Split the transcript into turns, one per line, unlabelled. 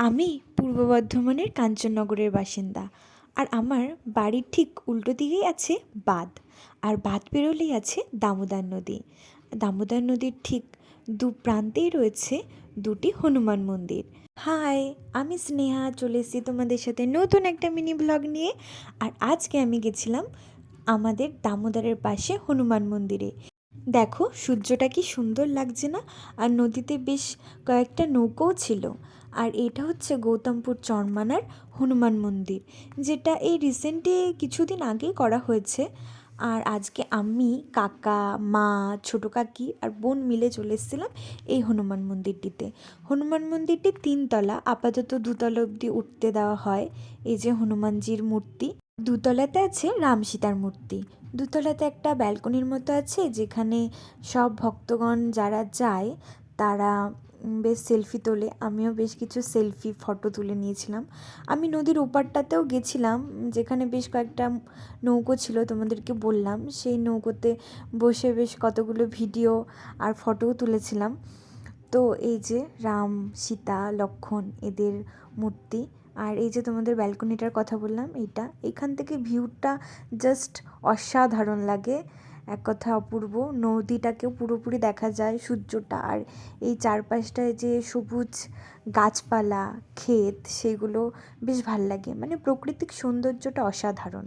আমি পূর্ব বর্ধমানের কাঞ্চননগরের বাসিন্দা। আর আমার বাড়ির ঠিক উল্টো দিকেই আছে বাঁধ। আর বাঁধ পেরোলেই আছে দামোদর নদী। দামোদর নদীর ঠিক দু প্রান্তেই রয়েছে দুটি হনুমান মন্দির। হাই, আমি স্নেহা, চলে এসেছি তোমাদের সাথে নতুন একটা মিনি ব্লগ নিয়ে। আর আজকে আমি গেছিলাম আমাদের দামোদরের পাশে হনুমান মন্দিরে। দেখো সূর্যটা কি সুন্দর লাগছে না? আর নদীতে বেশ কয়েকটা নৌকোও ছিল। আর এটা হচ্ছে গৌতমপুর চরমানার হনুমান মন্দির, যেটা এই রিসেন্টলি কিছুদিন আগেই করা হয়েছে। আর আজকে আমি, কাকা, মা, ছোটো কাকি আর বোন মিলে চলে এসেছিলাম এই হনুমান মন্দিরটিতে। হনুমান মন্দিরটি 3 তলা, আপাতত 2 তলা অবধি উঠতে দেওয়া হয়। এই যে হনুমানজির মূর্তি, 2 তলাতে আছে রাম সীতার মূর্তি। 2 তলাতে একটা ব্যালকনির মতো আছে, যেখানে সব ভক্তগণ যারা যায় তারা বেশ সেলফি তোলে। আমিও বেশ কিছু সেলফি ফটো তুলে নিয়েছিলাম। আমি নদীর ওপারটাতেও গেছিলাম, যেখানে বেশ কয়েকটা নৌকো ছিল, তোমাদেরকে বললাম। সেই নৌকোতে বসে বেশ কতগুলো ভিডিও আর ফটোও তুলেছিলাম। তো এই যে রাম, সীতা, লক্ষ্মণ এদের মূর্তি। আর এই যে তোমাদের ব্যালকনিটার কথা বললাম, এইটা, এখান থেকে ভিউটা জাস্ট অসাধারণ লাগে। এক কথা অপূর্ব। নদীটাকেও পুরোপুরি দেখা যায়, সূর্যটা, আর এই চারপাশটায় যে সবুজ গাছপালা, ক্ষেত, সেগুলো বেশ ভাল লাগে। মানে প্রাকৃতিক সৌন্দর্যটা অসাধারণ।